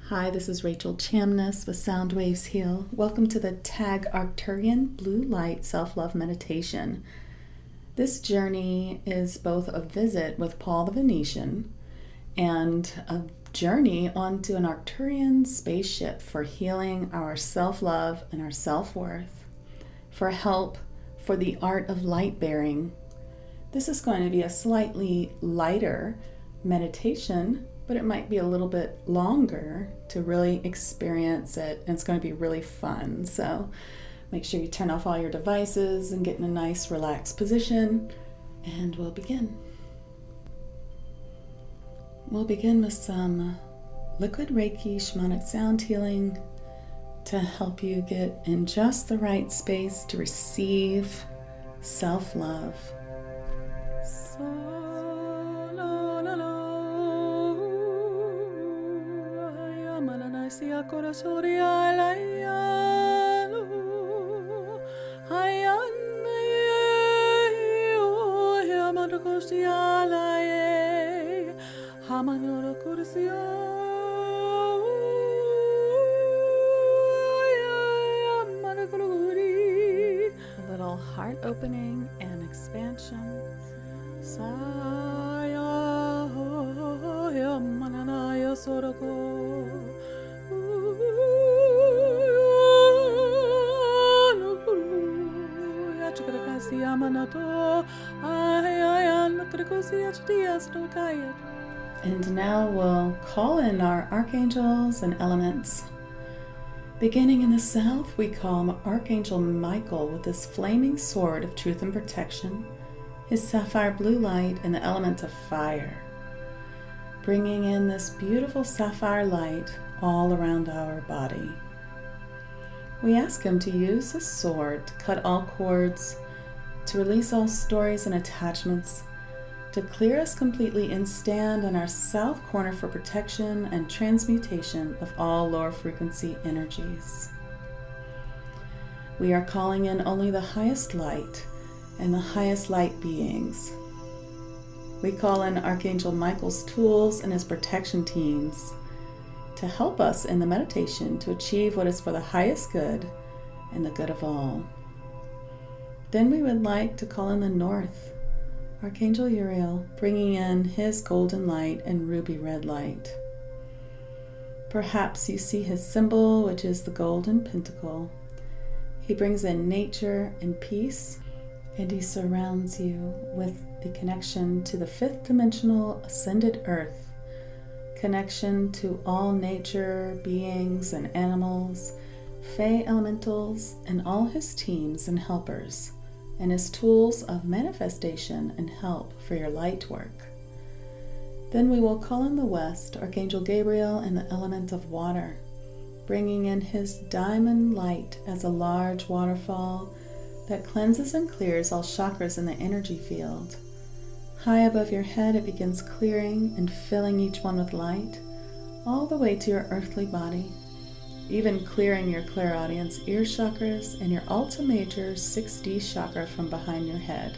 Hi, this is Rachel Chamness with Sound Waves Heal. Welcome to the Tag Arcturian Blue Light Self-Love Meditation. This journey is both a visit with Paul the Venetian and a journey onto an Arcturian spaceship for healing our self-love and our self-worth, for help for the art of light bearing. This is going to be a slightly lighter meditation, but it might be a little bit longer to really experience it, and it's going to be really fun. So make sure you turn off all your devices and get in a nice relaxed position, and we'll begin. We'll begin with some liquid Reiki shamanic sound healing to help you get in just the right space to receive self-love. A little heart opening and expansion. And now we'll call in our archangels and elements. Beginning in the south, we call Archangel Michael with his flaming sword of truth and protection, his sapphire blue light, and the element of fire, bringing in this beautiful sapphire light all around our body. We ask him to use his sword to cut all cords, to release all stories and attachments, to clear us completely and stand in our south corner for protection and transmutation of all lower frequency energies. We are calling in only the highest light and the highest light beings. We call in Archangel Michael's tools and his protection teams to help us in the meditation to achieve what is for the highest good and the good of all. Then we would like to call in the north, Archangel Uriel, bringing in his golden light and ruby red light. Perhaps you see his symbol, which is the golden pentacle. He brings in nature and peace, and he surrounds you with the connection to the fifth dimensional ascended earth, connection to all nature, beings and animals, Fey elementals, and all his teams and helpers, and his tools of manifestation and help for your light work. Then we will call in the west, Archangel Gabriel and the element of water, bringing in his diamond light as a large waterfall that cleanses and clears all chakras in the energy field. High above your head, it begins clearing and filling each one with light, all the way to your earthly body, even clearing your clairaudience ear chakras and your Alta Major 6D chakra from behind your head.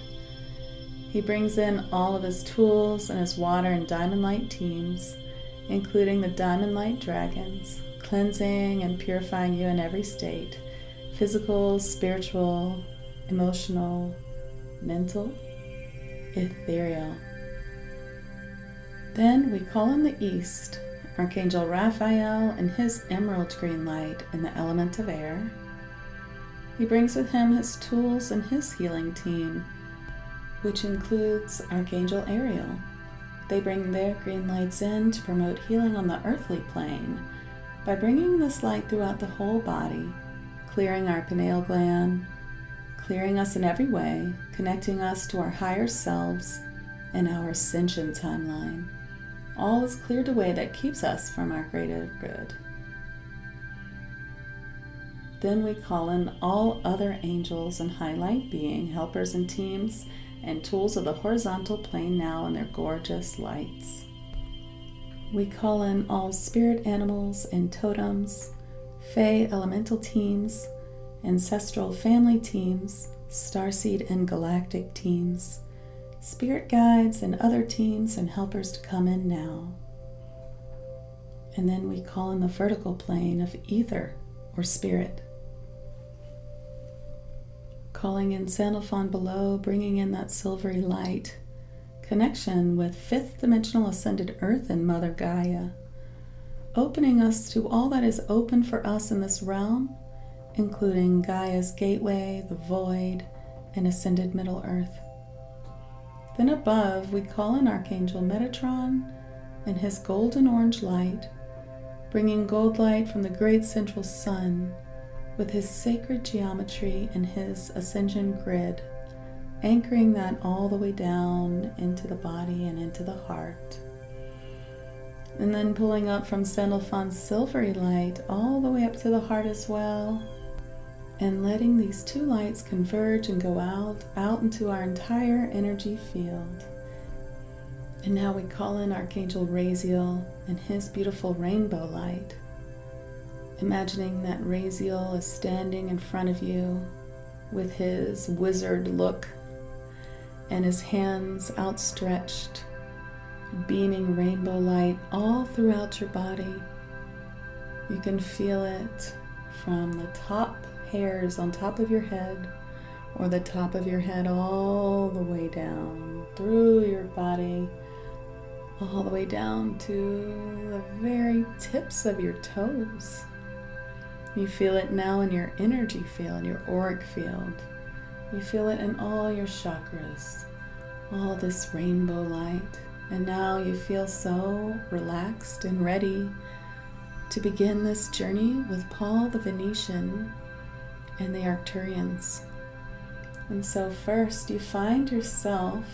He brings in all of his tools and his water and diamond light teams, including the diamond light dragons, cleansing and purifying you in every state, physical, spiritual, emotional, mental, ethereal. Then we call in the east, Archangel Raphael and his emerald green light in the element of air. He brings with him his tools and his healing team, which includes Archangel Ariel. They bring their green lights in to promote healing on the earthly plane by bringing this light throughout the whole body, clearing our pineal gland, clearing us in every way, connecting us to our higher selves and our ascension timeline. All is cleared away that keeps us from our greater good. Then we call in all other angels and high light being, helpers and teams, and tools of the horizontal plane now in their gorgeous lights. We call in all spirit animals and totems, Fey elemental teams, ancestral family teams, starseed and galactic teams, spirit guides and other teams and helpers to come in now. And then we call in the vertical plane of ether or spirit. Calling in Sandalphon below, bringing in that silvery light, connection with fifth dimensional ascended earth and Mother Gaia, opening us to all that is open for us in this realm, including Gaia's gateway, the void, and ascended Middle Earth. Then above, we call in Archangel Metatron and his golden orange light, bringing gold light from the great central sun with his sacred geometry and his ascension grid, anchoring that all the way down into the body and into the heart. And then pulling up from Sandalphon's silvery light all the way up to the heart as well, and letting these two lights converge and go out into our entire energy field. And now we call in Archangel Raziel and his beautiful rainbow light, imagining that Raziel is standing in front of you with his wizard look and his hands outstretched, beaming rainbow light all throughout your body. You can feel it from the top hairs on top of your head, or the top of your head all the way down through your body, all the way down to the very tips of your toes. You feel it now in your energy field, your auric field. You feel it in all your chakras, all this rainbow light. And now you feel so relaxed and ready to begin this journey with Paul the Venetian and the Arcturians. And so first you find yourself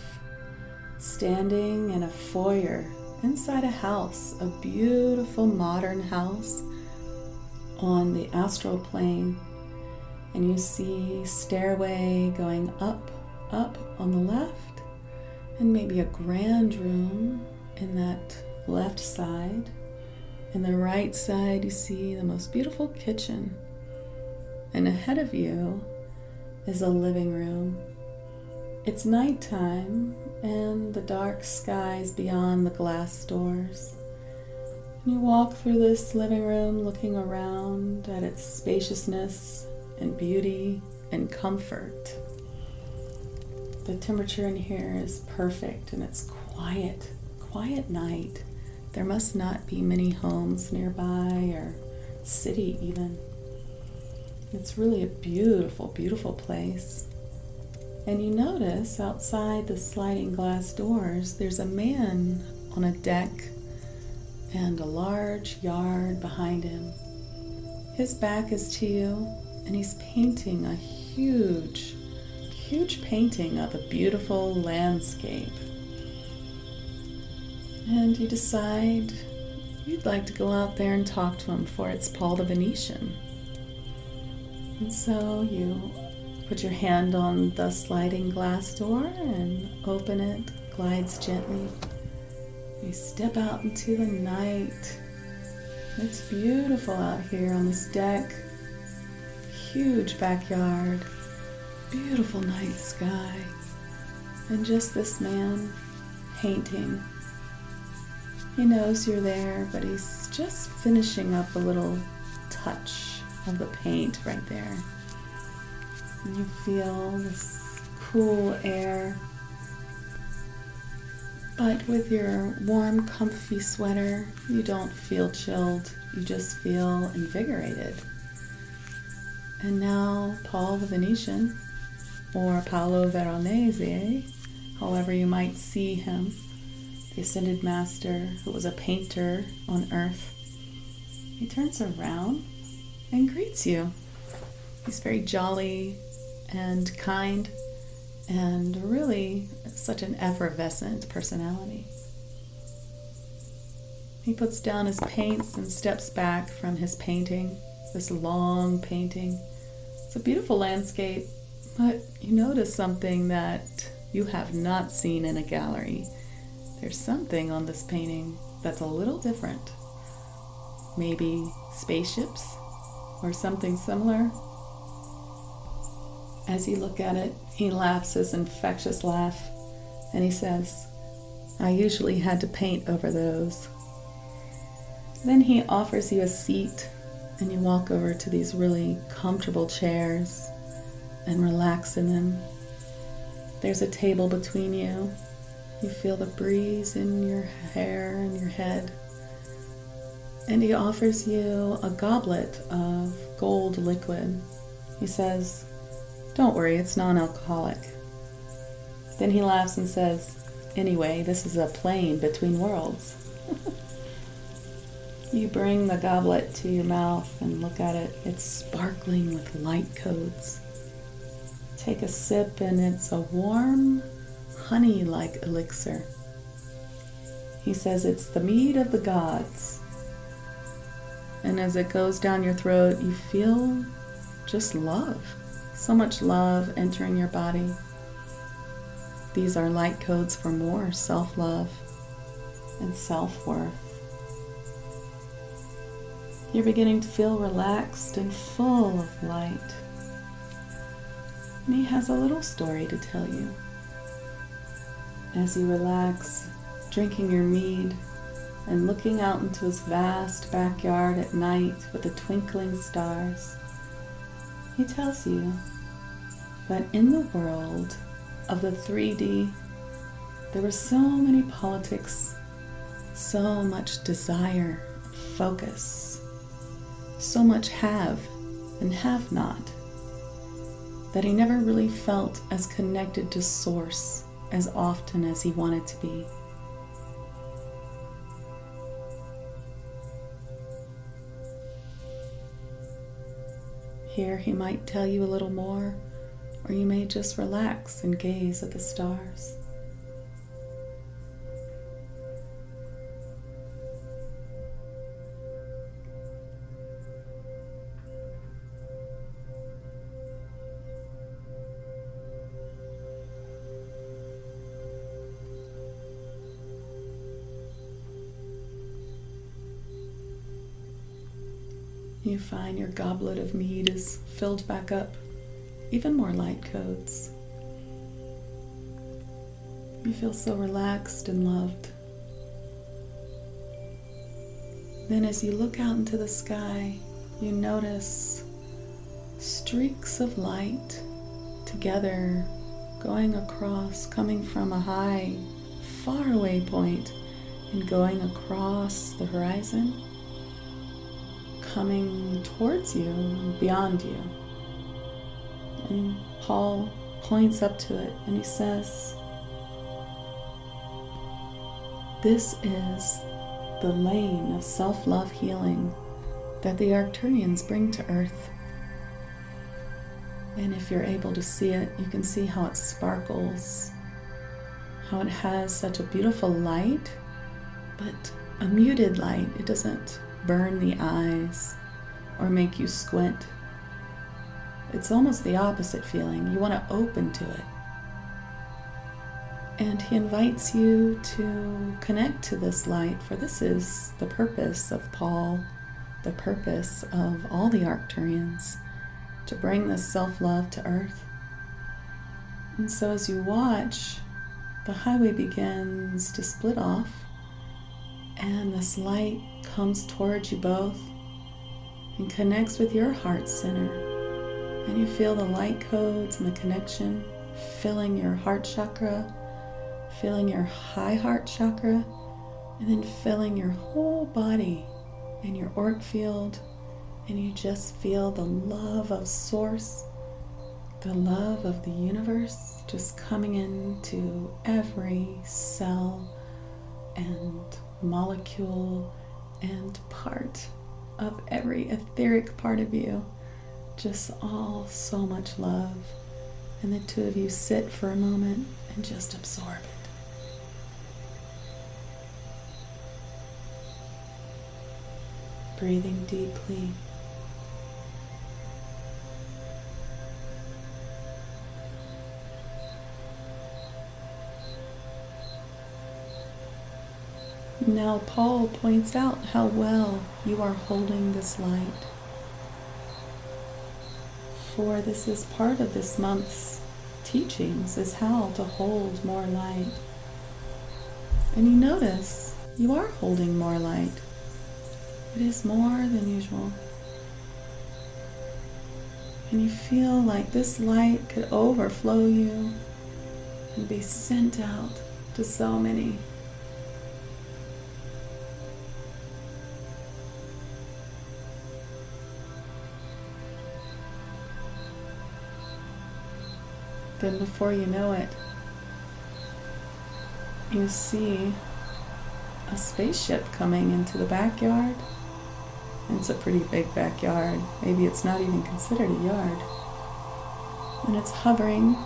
standing in a foyer inside a house, a beautiful modern house on the astral plane. And you see stairway going up on the left, and maybe a grand room in that left side. In the right side, you see the most beautiful kitchen. And ahead of you is a living room. It's nighttime and the dark skies beyond the glass doors. And you walk through this living room looking around at its spaciousness and beauty and comfort. The temperature in here is perfect and it's quiet night. There must not be many homes nearby or city even. It's really a beautiful, beautiful place. And you notice outside the sliding glass doors, there's a man on a deck and a large yard behind him. His back is to you, and he's painting a huge painting of a beautiful landscape. And you decide you'd like to go out there and talk to him, for it's Paul the Venetian. And so you put your hand on the sliding glass door and open it, glides gently. You step out into the night. It's beautiful out here on this deck. Huge backyard, beautiful night sky, and just this man painting. He knows you're there, but he's just finishing up a little touch of the paint right there. And you feel this cool air, but with your warm, comfy sweater, you don't feel chilled, you just feel invigorated. And now Paul the Venetian, or Paolo Veronese, however you might see him, the Ascended Master who was a painter on Earth, he turns around and greets you. He's very jolly and kind and really such an effervescent personality. He puts down his paints and steps back from his painting, this long painting. It's a beautiful landscape, but you notice something that you have not seen in a gallery. There's something on this painting that's a little different. Maybe spaceships or something similar. As you look at it, he laughs his infectious laugh, and he says, "I usually had to paint over those." Then he offers you a seat, and you walk over to these really comfortable chairs and relax in them. There's a table between you. You feel the breeze in your hair and your head. And he offers you a goblet of gold liquid. He says, "Don't worry, it's non-alcoholic." Then he laughs and says, "Anyway, this is a plane between worlds." You bring the goblet to your mouth and look at it. It's sparkling with light codes. Take a sip and it's a warm, honey-like elixir. He says it's the mead of the gods. And as it goes down your throat, you feel just love. So much love entering your body. These are light codes for more self-love and self-worth. You're beginning to feel relaxed and full of light. And he has a little story to tell you. As you relax, drinking your mead and looking out into his vast backyard at night with the twinkling stars, he tells you that in the world of the 3D, there were so many politics, so much desire, focus, so much have and have not, that he never really felt as connected to Source as often as he wanted to be. Here he might tell you a little more, or you may just relax and gaze at the stars. You find your goblet of mead is filled back up, even more light codes. You feel so relaxed and loved. Then as you look out into the sky, you notice streaks of light together going across, coming from a high, faraway point and going across the horizon, coming towards you and beyond you. And Paul points up to it and he says, "This is the lane of self-love healing that the Arcturians bring to Earth." And if you're able to see it, you can see how it sparkles, how it has such a beautiful light, but a muted light. It doesn't burn the eyes or make you squint. It's almost the opposite feeling. You want to open to it. And he invites you to connect to this light, for this is the purpose of Paul, the purpose of all the Arcturians, to bring this self-love to Earth. And so as you watch, the highway begins to split off, and this light comes towards you both and connects with your heart center. And you feel the light codes and the connection filling your heart chakra, filling your high heart chakra, and then filling your whole body and your auric field. And you just feel the love of Source, the love of the universe just coming into every cell and molecule and part of every etheric part of you. Just all so much love. And the two of you sit for a moment and just absorb it. Breathing deeply. Now Paul points out how well you are holding this light. For this is part of this month's teachings, is how to hold more light. And you notice you are holding more light. It is more than usual. And you feel like this light could overflow you and be sent out to so many. Then before you know it, you see a spaceship coming into the backyard. And it's a pretty big backyard. Maybe it's not even considered a yard. And it's hovering,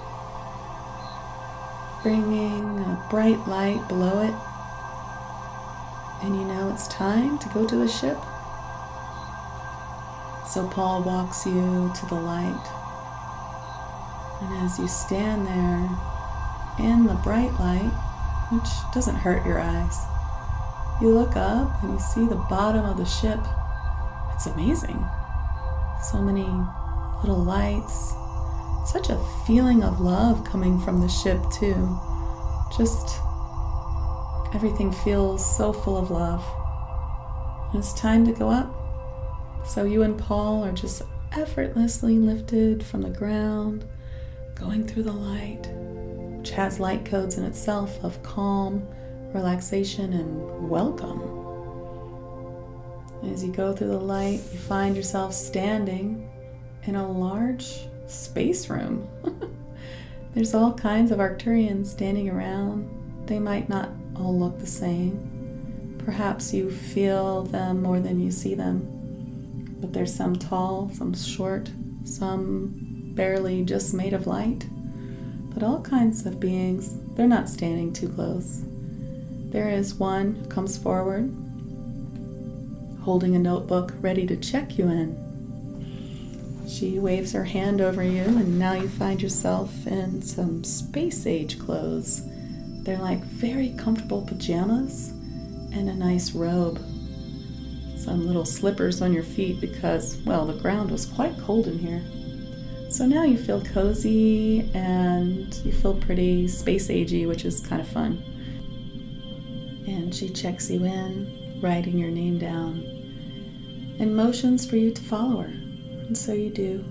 bringing a bright light below it. And you know it's time to go to the ship. So Paul walks you to the light. And as you stand there in the bright light, which doesn't hurt your eyes, you look up and you see the bottom of the ship. It's amazing. So many little lights. Such a feeling of love coming from the ship too. Just everything feels so full of love. And it's time to go up. So you and Paul are just effortlessly lifted from the ground, going through the light, which has light codes in itself of calm, relaxation, and welcome. As you go through the light, you find yourself standing in a large space room. There's all kinds of Arcturians standing around. They might not all look the same. Perhaps you feel them more than you see them. But there's some tall, some short, some barely just made of light. But all kinds of beings. They're not standing too close. There is one who comes forward, holding a notebook, ready to check you in. She waves her hand over you, and now you find yourself in some space-age clothes. They're like very comfortable pajamas and a nice robe. Some little slippers on your feet because, well, the ground was quite cold in here. So now you feel cozy and you feel pretty space-agey, which is kind of fun. And she checks you in, writing your name down, and motions for you to follow her. And so you do.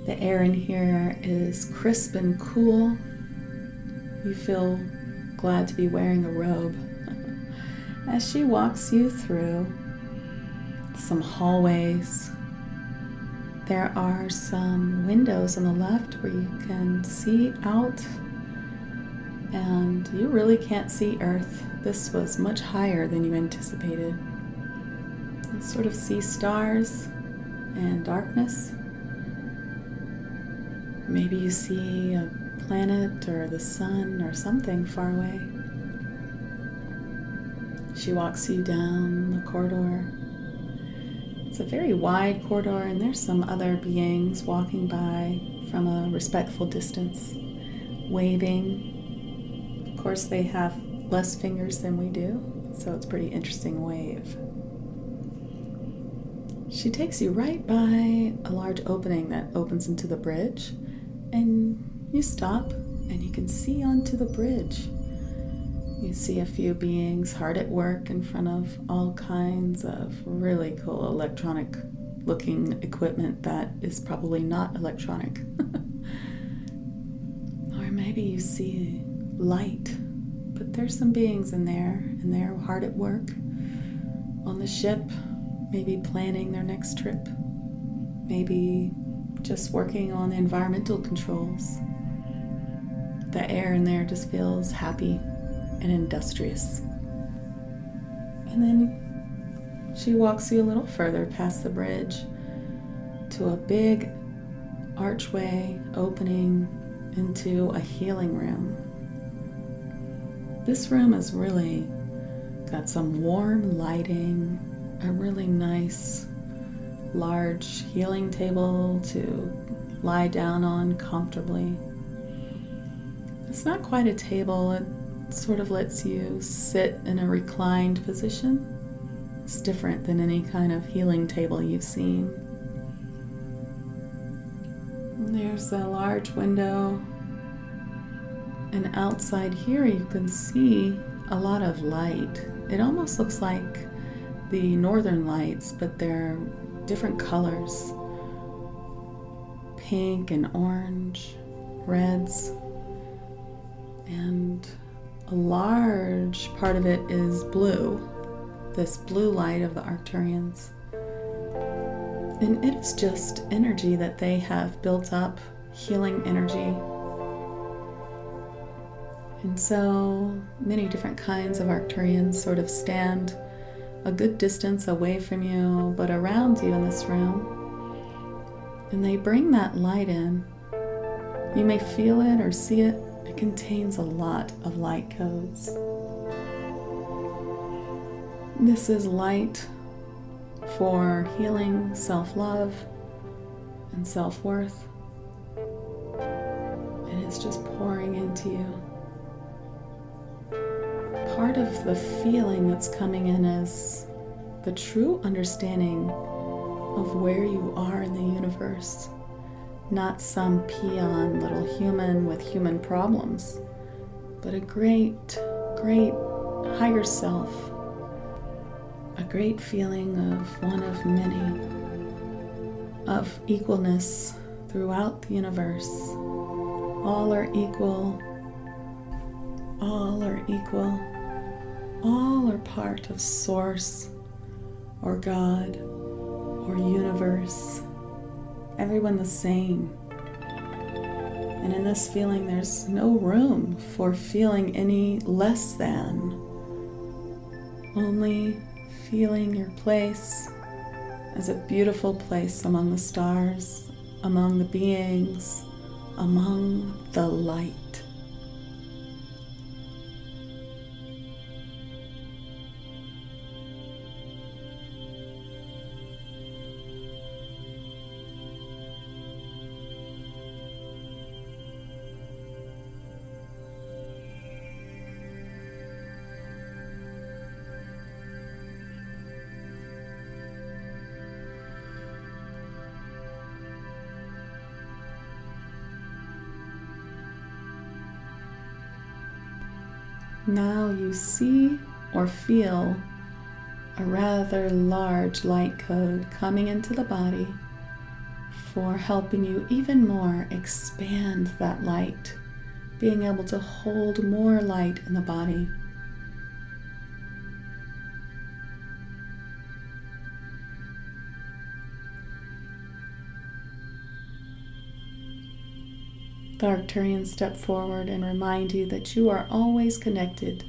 The air in here is crisp and cool. You feel glad to be wearing a robe. As she walks you through some hallways, there are some windows on the left where you can see out, and you really can't see Earth. This was much higher than you anticipated. You sort of see stars and darkness. Maybe you see a planet or the sun or something far away. She walks you down the corridor. It's a very wide corridor, and there's some other beings walking by from a respectful distance, waving. Of course, they have less fingers than we do, so it's a pretty interesting wave. She takes you right by a large opening that opens into the bridge, and you stop, and you can see onto the bridge. You see a few beings hard at work in front of all kinds of really cool electronic looking equipment that is probably not electronic. Or maybe you see light, but there's some beings in there, and they're hard at work on the ship, maybe planning their next trip, maybe just working on the environmental controls. The air in there just feels happy and industrious. And then she walks you a little further past the bridge to a big archway opening into a healing room. This room has really got some warm lighting, a really nice large healing table to lie down on comfortably. It's not quite a table, it sort of lets you sit in a reclined position. It's different than any kind of healing table you've seen. And there's a large window, and outside here you can see a lot of light. It almost looks like the northern lights, but they're different colors. Pink and orange, reds, and a large part of it is blue, this blue light of the Arcturians. And it is just energy that they have built up, healing energy. And so many different kinds of Arcturians sort of stand a good distance away from you, but around you in this room. And they bring that light in. You may feel it or see it. It contains a lot of light codes. This is light for healing, self-love, and self-worth. And it's just pouring into you. Part of the feeling that's coming in is the true understanding of where you are in the universe, not some peon little human with human problems, but a great, great higher self, a great feeling of one of many, of equalness throughout the universe. All are equal, all are equal, all are part of Source or God or universe, everyone the same. And in this feeling, there's no room for feeling any less than, only feeling your place as a beautiful place among the stars, among the beings, among the light. Now you see or feel a rather large light code coming into the body for helping you even more expand that light, being able to hold more light in the body. The Arcturians step forward and remind you that you are always connected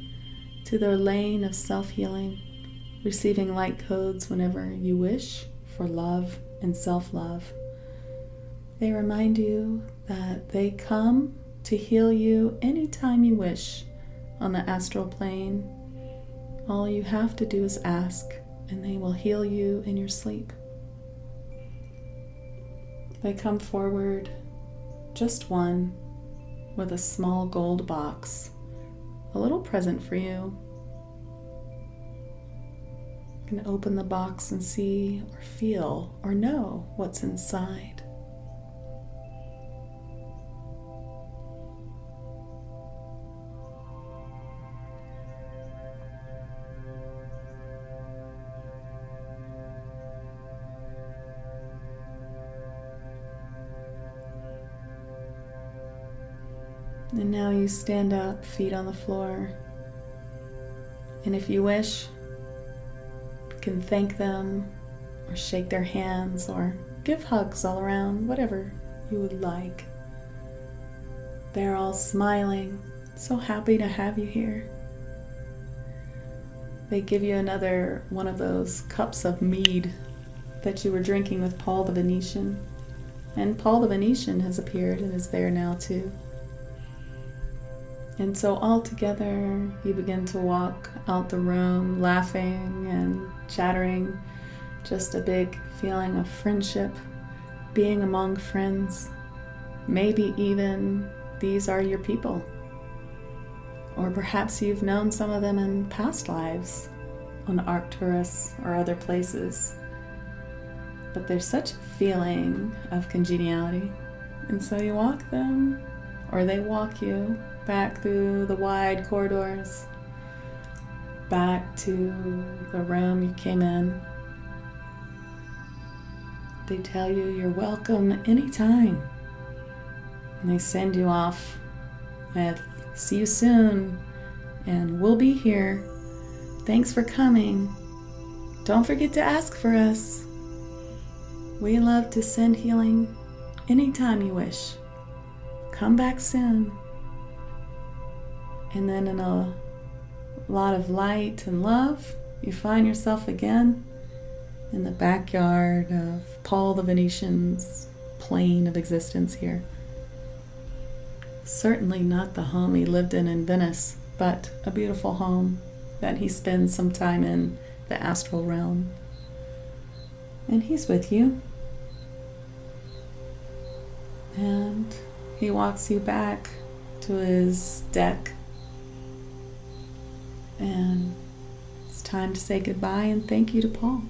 to their lane of self-healing, receiving light codes whenever you wish for love and self-love. They remind you that they come to heal you anytime you wish on the astral plane. All you have to do is ask, and they will heal you in your sleep. They come forward, just one, with a small gold box, a little present for you. You can open the box and see or feel or know what's inside. And now you stand up, feet on the floor. And if you wish, you can thank them or shake their hands or give hugs all around, whatever you would like. They're all smiling, so happy to have you here. They give you another one of those cups of mead that you were drinking with Paul the Venetian. And Paul the Venetian has appeared and is there now too. And so all together, you begin to walk out the room, laughing and chattering. Just a big feeling of friendship, being among friends. Maybe even these are your people. Or perhaps you've known some of them in past lives, on Arcturus or other places. But there's such a feeling of congeniality. And so you walk them, or they walk you back through the wide corridors, back to the room you came in. They tell you you're welcome anytime. And they send you off with, "See you soon, and we'll be here. Thanks for coming. Don't forget to ask for us. We love to send healing anytime you wish. Come back soon." And then in a lot of light and love, you find yourself again in the backyard of Paul the Venetian's plane of existence here. Certainly not the home he lived in Venice, but a beautiful home that he spends some time in the astral realm. And he's with you. And he walks you back to his deck. And it's time to say goodbye and thank you to Paul.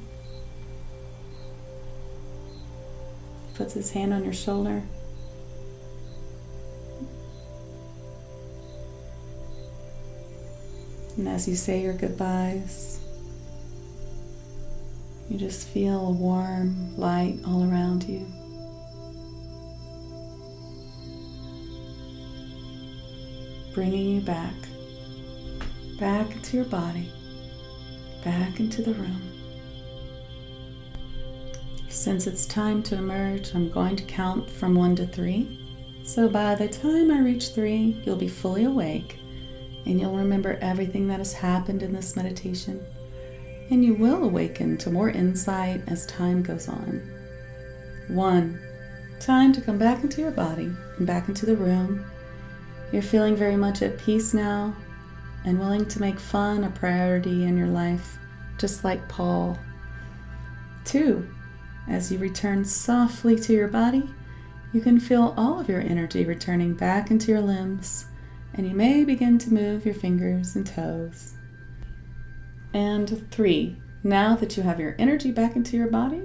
He puts his hand on your shoulder. And as you say your goodbyes, you just feel a warm light all around you. Bringing you back into your body, back into the room. Since it's time to emerge, I'm going to count from 1 to 3. So by the time I reach 3, you'll be fully awake, and you'll remember everything that has happened in this meditation, and you will awaken to more insight as time goes on. 1, time to come back into your body and back into the room. You're feeling very much at peace now and willing to make fun a priority in your life, just like Paul. 2, as you return softly to your body, you can feel all of your energy returning back into your limbs, and you may begin to move your fingers and toes. And 3, now that you have your energy back into your body,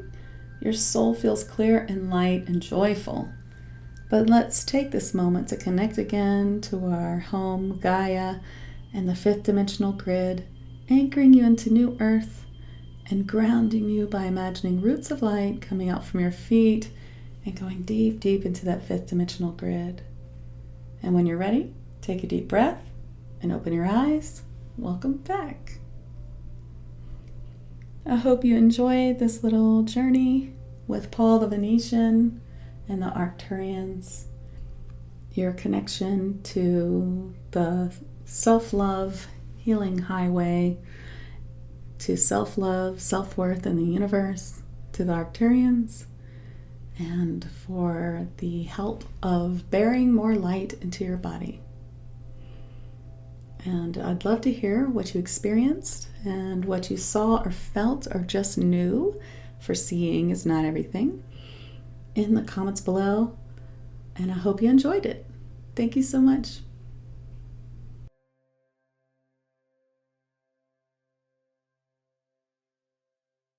your soul feels clear and light and joyful. But let's take this moment to connect again to our home, Gaia, and the 5th dimensional grid, anchoring you into new earth and grounding you by imagining roots of light coming out from your feet and going deep, deep into that 5th dimensional grid. And when you're ready, take a deep breath and open your eyes. Welcome back. I hope you enjoyed this little journey with Paul the Venetian and the Arcturians. Your connection to the self-love healing highway, to self-love, self-worth in the universe, to the Arcturians, and for the help of bearing more light into your body. And I'd love to hear what you experienced and what you saw or felt or just knew, for seeing is not everything, in the comments below. And I hope you enjoyed it. Thank you so much.